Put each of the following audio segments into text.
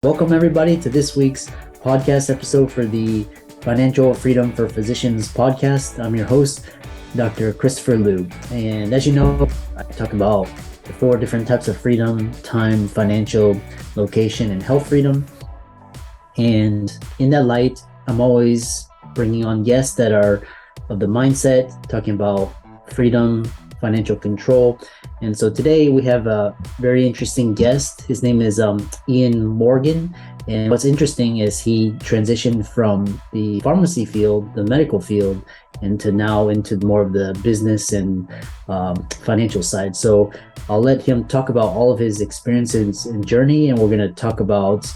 Welcome, everybody, to this week's podcast episode for the Financial Freedom for Physicians podcast. I'm your host, Dr. Christopher Liu. And as you know, I talk about the 4 different types of freedom: time, financial, location, and health freedom. And in that light, I'm always bringing on guests that are of the mindset, talking about freedom, financial control. And so today we have a very interesting guest. His name is Ian Morgan. And what's interesting is he transitioned from the pharmacy field, the medical field, into more of the business and financial side. So I'll let him talk about all of his experiences and journey. And we're going to talk about,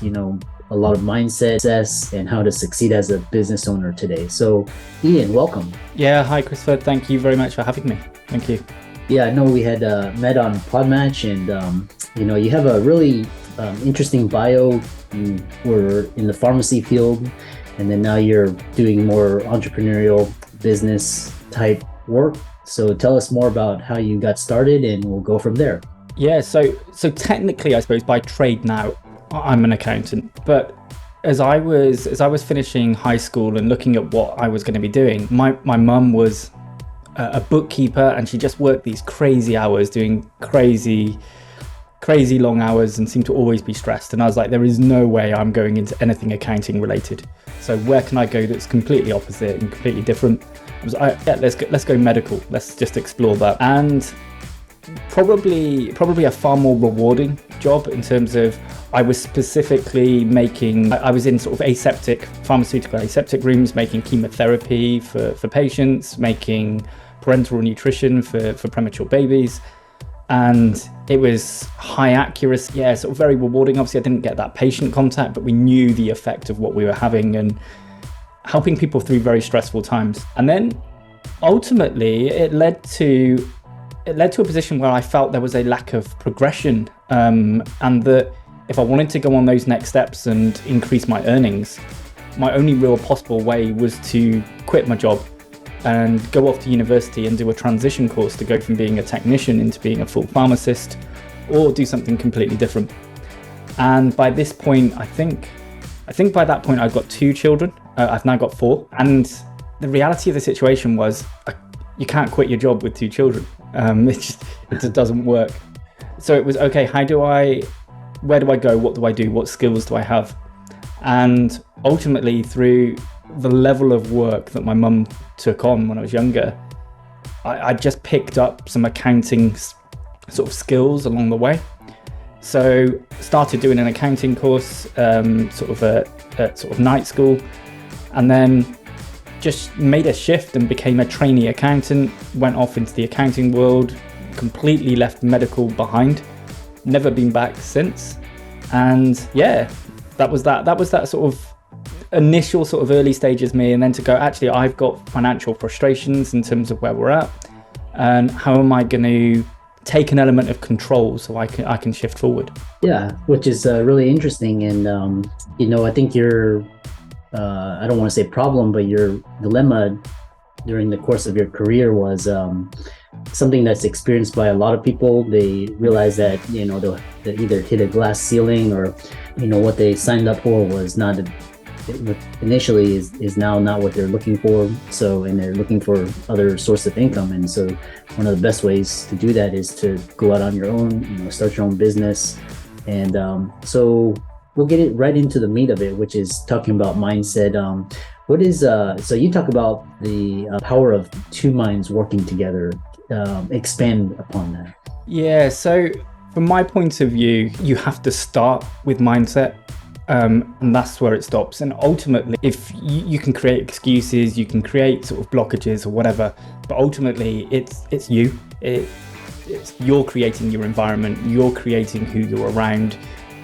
a lot of mindset, success, and how to succeed as a business owner today. So Ian, welcome. Yeah, hi Christopher. Thank you very much for having me. Thank you. Yeah, I know we had met on Podmatch, and you have a really interesting bio. You were in the pharmacy field, and then now you're doing more entrepreneurial business type work. So tell us more about how you got started, and we'll go from there. Yeah, so technically, I suppose by trade now, I'm an accountant. But as I was finishing high school and looking at what I was going to be doing, my mum was a bookkeeper, and she just worked these crazy hours, doing crazy long hours, and seemed to always be stressed. And I was like, there is no way I'm going into anything accounting related. So where can I go that's completely opposite and completely different? I was like, yeah, let's go medical. Let's just explore that. And probably a far more rewarding job in terms of I was specifically I was in sort of pharmaceutical aseptic rooms, making chemotherapy for patients, making parenteral nutrition for premature babies. And it was high accuracy, sort of very rewarding. Obviously, I didn't get that patient contact, but we knew the effect of what we were having and helping people through very stressful times. And then ultimately, it led to a position where I felt there was a lack of progression, and that if I wanted to go on those next steps and increase my earnings, my only real possible way was to quit my job and go off to university and do a transition course to go from being a technician into being a full pharmacist, or do something completely different. And by this point, I think by that point I've got 2 children. I've now got 4. And the reality of the situation was you can't quit your job with 2 children. It just doesn't work. So it was, okay, where do I go? What do I do? What skills do I have? And ultimately, through the level of work that my mum took on when I was younger, I just picked up some accounting sort of skills along the way. So started doing an accounting course, sort of night school, and then just made a shift and became a trainee accountant, went off into the accounting world, completely left medical behind, never been back since. And yeah, that was that sort of initial sort of early stages me. And then to go, actually, I've got financial frustrations in terms of where we're at, and how am I going to take an element of control so I can shift forward. Yeah, which is really interesting. And I think your I don't want to say problem, but your dilemma during the course of your career was something that's experienced by a lot of people. They realize that, they either hit a glass ceiling, or, what they signed up for was not initially is now not what they're looking for. So, and they're looking for other source of income. And so one of the best ways to do that is to go out on your own, start your own business. And so we'll get it right into the meat of it, which is talking about mindset. What is, so you talk about the power of 2 minds working together. Expand upon that. Yeah, so from my point of view, you have to start with mindset, and that's where it stops. And ultimately, if you can create excuses, you can create sort of blockages or whatever, but ultimately it's you. It's you're creating your environment, you're creating who you're around,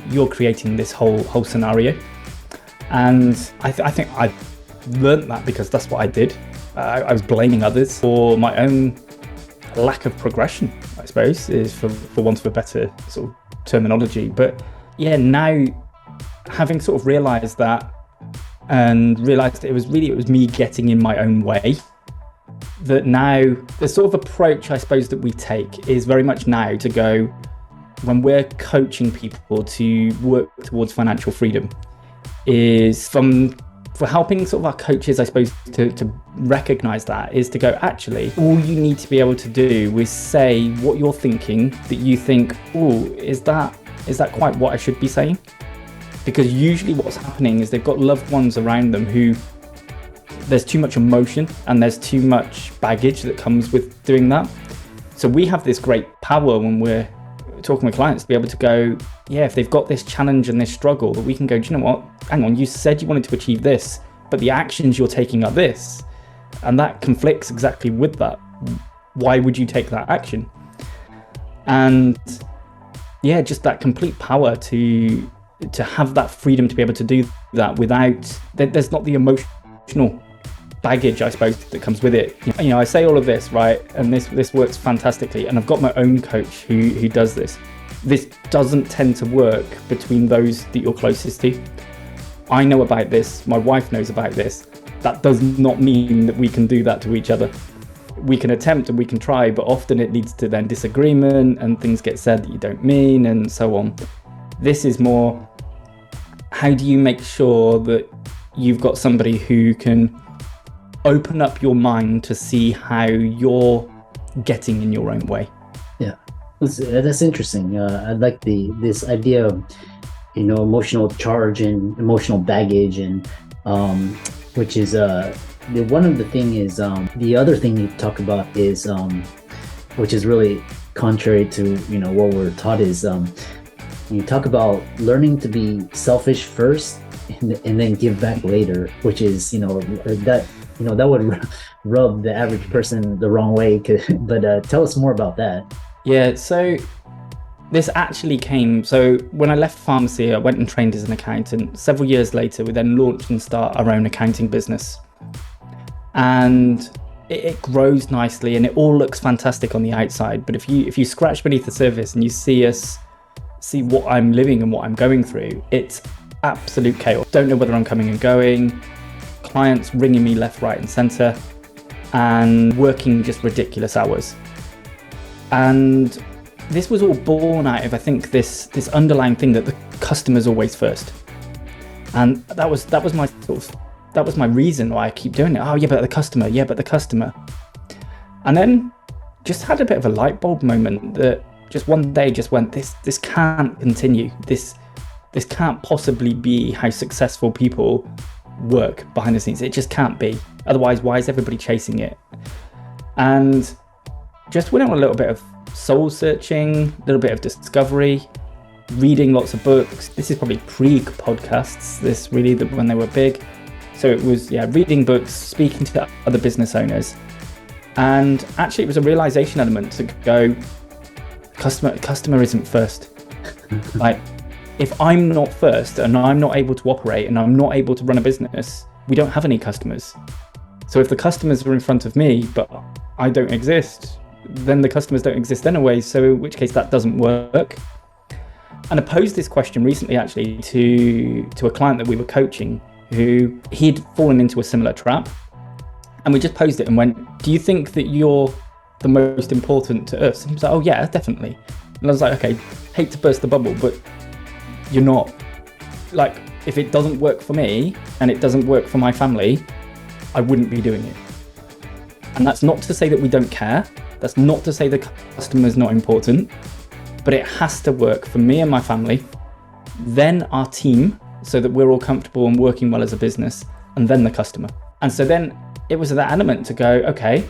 you're creating this whole scenario. And I think I learned that because that's what I did. I was blaming others for my own lack of progression, I suppose, is for want of a better sort of terminology. But yeah, now having sort of realized that, and realized that it was me getting in my own way, that now the sort of approach I suppose that we take is very much now to go, when we're coaching people to work towards financial freedom is for helping sort of our coaches, I suppose, to recognize that, is to go, actually, all you need to be able to do is say what you're thinking, that you think, oh, is that quite what I should be saying? Because usually what's happening is they've got loved ones around them who there's too much emotion and there's too much baggage that comes with doing that. So we have this great power when we're talking with clients to be able to go, yeah, if they've got this challenge and this struggle, that we can go, do you know what? Hang on, you said you wanted to achieve this, but the actions you're taking are this. And that conflicts exactly with that. Why would you take that action? And yeah, just that complete power to have that freedom to be able to do that without, there's not the emotional baggage, I suppose, that comes with it. You know, I say all of this, right? And this works fantastically. And I've got my own coach who does this. This doesn't tend to work between those that you're closest to. I know about this. My wife knows about this. That does not mean that we can do that to each other. We can attempt and we can try, but often it leads to then disagreement and things get said that you don't mean and so on. This is more, how do you make sure that you've got somebody who can open up your mind to see how you're getting in your own way? Yeah, that's interesting. I like this idea of, you know, emotional charge and emotional baggage, and which is one of the thing is the other thing you talk about is which is really contrary to, you know, what we're taught, is you talk about learning to be selfish first and then give back later, which is, you know, that would rub the average person the wrong way. But tell us more about that. Yeah, so this actually came, so when I left pharmacy, I went and trained as an accountant. Several years later, we then launched and start our own accounting business. And it grows nicely and it all looks fantastic on the outside. But if you scratch beneath the surface and you see what I'm living and what I'm going through, it's absolute chaos. Don't know whether I'm coming and going, clients ringing me left, right and center, and working just ridiculous hours. And this was all born out of, I think, this underlying thing that the customer's always first. And that was my reason why I keep doing it. Oh yeah, but the customer. And then just had a bit of a light bulb moment that just one day just went, this can't continue. This can't possibly be how successful people work behind the scenes. It just can't be. Otherwise, why is everybody chasing it? And just went on a little bit of soul searching, a little bit of discovery, reading lots of books. This is probably pre-podcasts, this really, when they were big. So it was, reading books, speaking to other business owners. And actually it was a realization element to go, customer isn't first. Like, if I'm not first and I'm not able to operate and I'm not able to run a business, we don't have any customers. So if the customers are in front of me, but I don't exist, then the customers don't exist anyway. So in which case that doesn't work. And I posed this question recently actually to a client that we were coaching, who he'd fallen into a similar trap. And we just posed it and went, do you think that you're the most important to us? And he was like, oh yeah, definitely. And I was like, okay, hate to burst the bubble, but you're not. Like, if it doesn't work for me and it doesn't work for my family, I wouldn't be doing it. And that's not to say that we don't care. That's not to say the customer's not important, but it has to work for me and my family, then our team, so that we're all comfortable and working well as a business, and then the customer. And so then it was that element to go, okay,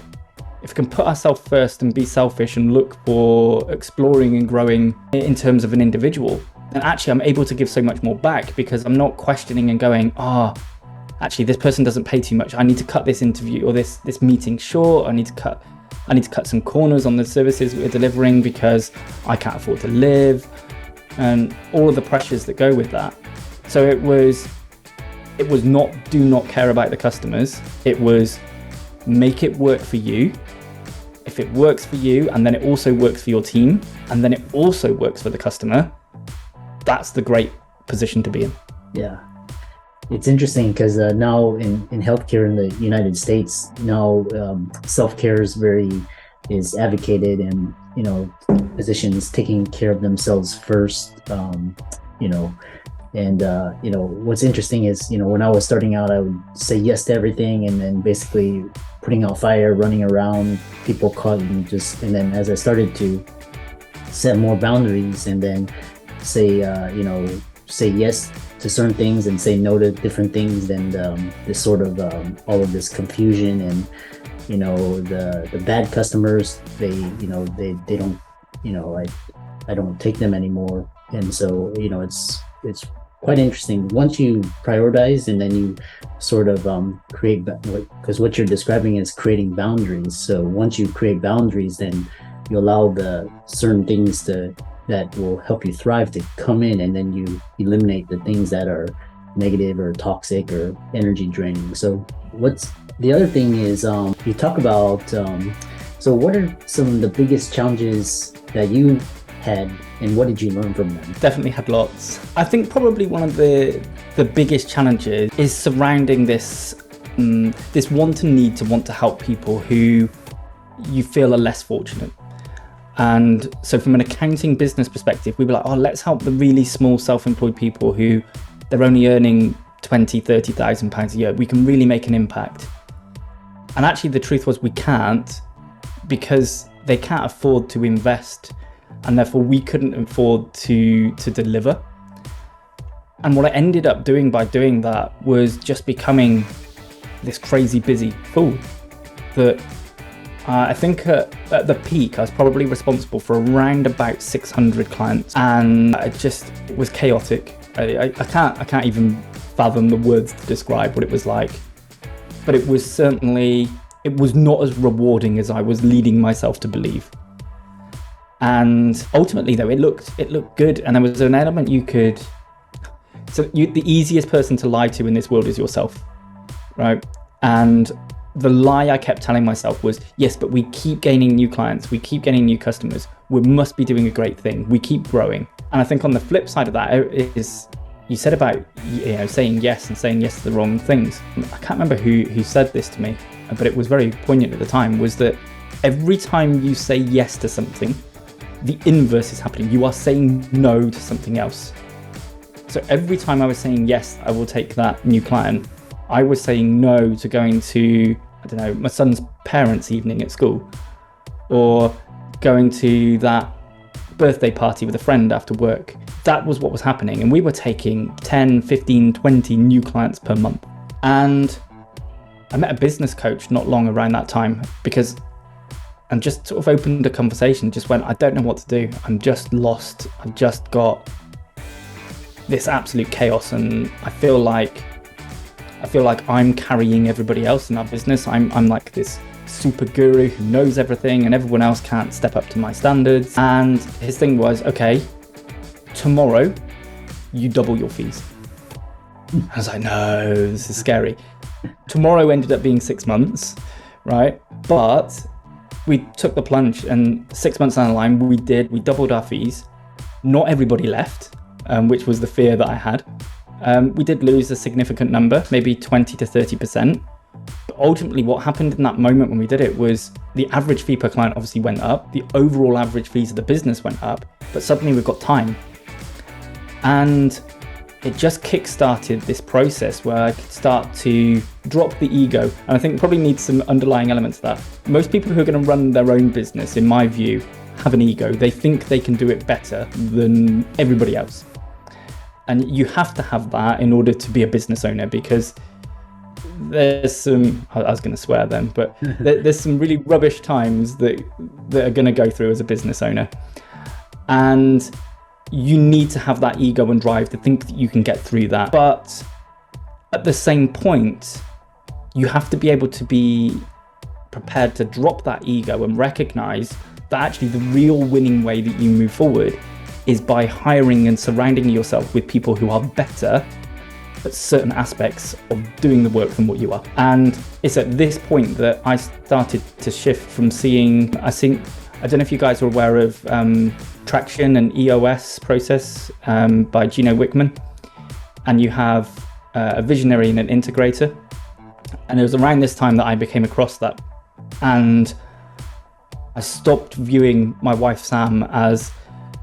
if we can put ourselves first and be selfish and look for exploring and growing in terms of an individual, then actually I'm able to give so much more back, because I'm not questioning and going, actually this person doesn't pay too much. I need to cut this interview or this meeting short. I need to cut some corners on the services we're delivering because I can't afford to live, and all of the pressures that go with that. So it was not do not care about the customers. It was make it work for you. If it works for you, and then it also works for your team, and then it also works for the customer, that's the great position to be in. Yeah. It's interesting because now in healthcare in the United States, now self-care is very is advocated, and physicians taking care of themselves first. You know, and what's interesting is when I was starting out, I would say yes to everything, and then basically putting out fire, running around, people caught me and then as I started to set more boundaries, and then say say yes to certain things and say no to different things, and this sort of all of this confusion, and the bad customers, they don't, I don't take them anymore. And so it's quite interesting once you prioritize, and then you sort of create, because what you're describing is creating boundaries. So once you create boundaries, then you allow the certain things that will help you thrive to come in, and then you eliminate the things that are negative or toxic or energy draining. So what's the other thing is, you talk about, so what are some of the biggest challenges that you had, and what did you learn from them? Definitely had lots. I think probably one of the biggest challenges is surrounding this want and need to want to help people who you feel are less fortunate. And so from an accounting business perspective, we were like, let's help the really small self-employed people who they're only earning 20, 30,000 pounds a year. We can really make an impact. And actually the truth was we can't, because they can't afford to invest, and therefore we couldn't afford to deliver. And what I ended up doing by doing that was just becoming this crazy busy fool that I think at the peak, I was probably responsible for around about 600 clients, and it just was chaotic. I can't even fathom the words to describe what it was like, but it was not as rewarding as I was leading myself to believe. And ultimately, though, it looked good, and there was an element the easiest person to lie to in this world is yourself, right? And the lie I kept telling myself was, yes, but we keep gaining new clients, we keep getting new customers, we must be doing a great thing, we keep growing. And I think on the flip side of that is, you said about saying yes and saying yes to the wrong things. I can't remember who said this to me, but it was very poignant at the time, was that every time you say yes to something, the inverse is happening. You are saying no to something else. So every time I was saying yes, I will take that new client, I was saying no to going to, my son's parents' evening at school, or going to that birthday party with a friend after work. That was what was happening. And we were taking 10, 15, 20 new clients per month. And I met a business coach not long around that time, and just sort of opened a conversation, just went, I don't know what to do. I'm just lost. I've just got this absolute chaos, and I feel like I'm carrying everybody else in our business. I'm like this super guru who knows everything, and everyone else can't step up to my standards. And his thing was, okay, tomorrow you double your fees. I was like, no, this is scary. Tomorrow ended up being 6 months, right? But we took the plunge, and 6 months down the line, we doubled our fees. Not everybody left, which was the fear that I had. We did lose a significant number, maybe 20 to 30%. But ultimately what happened in that moment when we did it was the average fee per client obviously went up, the overall average fees of the business went up, but suddenly we've got time. And it just kick-started this process where I could start to drop the ego. And I think probably needs some underlying elements of that. Most people who are going to run their own business, in my view, have an ego. They think they can do it better than everybody else. And you have to have that in order to be a business owner, because there's some, I was going to swear then, but there's some really rubbish times that are going to go through as a business owner. And you need to have that ego and drive to think that you can get through that. But at the same point, you have to be able to be prepared to drop that ego and recognize that actually the real winning way that you move forward is by hiring and surrounding yourself with people who are better at certain aspects of doing the work than what you are. And it's at this point that I started to shift from seeing, I don't know if you guys are aware of traction and EOS process by Gino Wickman. And you have a visionary and an integrator. And it was around this time that I became across that. And I stopped viewing my wife Sam as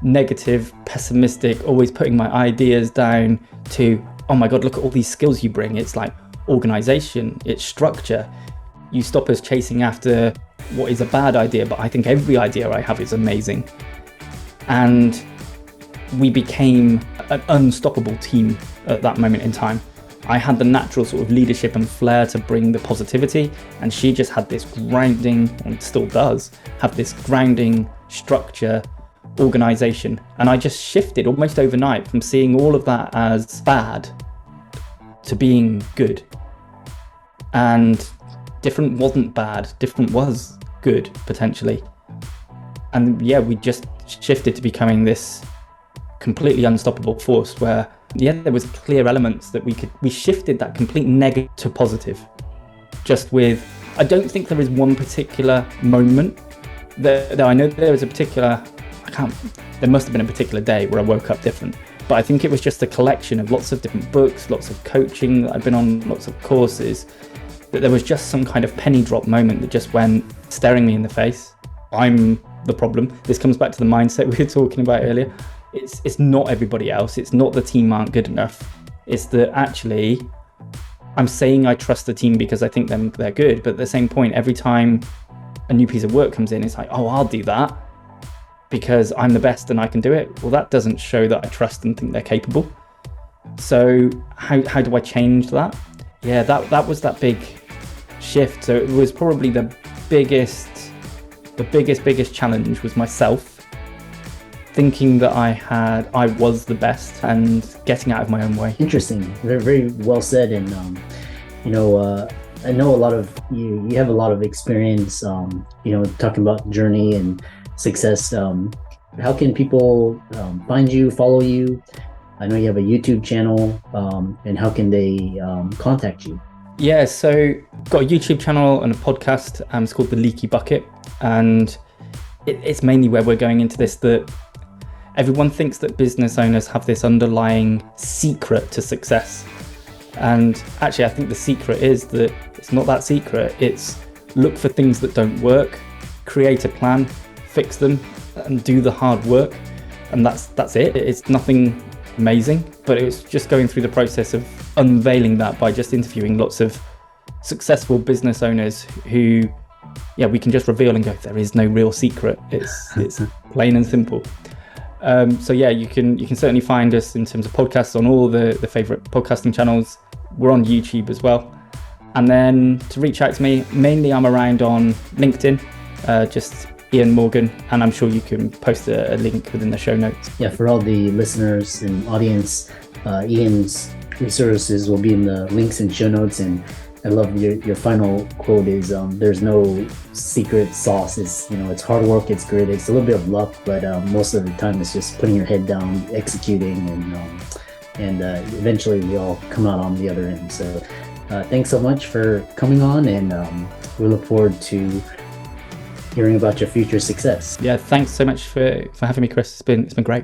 negative, pessimistic, always putting my ideas down, to, oh my God, look at all these skills you bring. It's like organization, it's structure. You stop us chasing after what is a bad idea, but I think every idea I have is amazing. And we became an unstoppable team at that moment in time. I had the natural sort of leadership and flair to bring the positivity, and she just had this grounding, and still does have this grounding structure, organization. And I just shifted almost overnight from seeing all of that as bad to being good. And different wasn't bad, different was good, potentially. And yeah, we just shifted to becoming this completely unstoppable force where, yeah, there was clear elements that we shifted that complete negative to positive. Just with, I don't think there is one particular moment that I know there was a particular, there must have been a particular day where I woke up different. But I think it was just a collection of lots of different books, lots of coaching that I've been on, lots of courses, that there was just some kind of penny drop moment that just went staring me in the face. I'm the problem. This comes back to the mindset we were talking about earlier. It's not everybody else. It's not the team aren't good enough. It's that actually I'm saying I trust the team because I think they're good. But at the same point, every time a new piece of work comes in, it's like, oh, I'll do that because I'm the best and I can do it. Well, that doesn't show that I trust and think they're capable. So how do I change that? Yeah, that was that big shift. So it was probably the biggest challenge was myself thinking that I was the best and getting out of my own way. Interesting. Very, very well said. And I know a lot of you have a lot of experience talking about journey and success. How can people find you, follow you? I know you have a YouTube channel, and how can they contact you? Yeah, so got a YouTube channel and a podcast. It's called the Leaky Bucket, and it's mainly where we're going into this, that everyone thinks that business owners have this underlying secret to success. And actually, I think the secret is that it's not that secret. It's look for things that don't work, create a plan, fix them, and do the hard work. And that's it. It's nothing amazing, but it's just going through the process of unveiling that by just interviewing lots of successful business owners who, yeah, we can just reveal and go, there is no real secret. It's plain and simple. So yeah, you can certainly find us in terms of podcasts on all the favorite podcasting channels. We're on YouTube as well. And then to reach out to me, mainly I'm around on LinkedIn, just Ian Morgan, and I'm sure you can post a link within the show notes. Yeah, for all the listeners and audience, Ian's resources will be in the links and show notes. And I love your final quote is, there's no secret sauce. It's hard work, it's grit, it's a little bit of luck, but most of the time it's just putting your head down, executing, and eventually we all come out on the other end. So thanks so much for coming on, and we look forward to hearing about your future success. Yeah, thanks so much for having me, Chris. It's been great.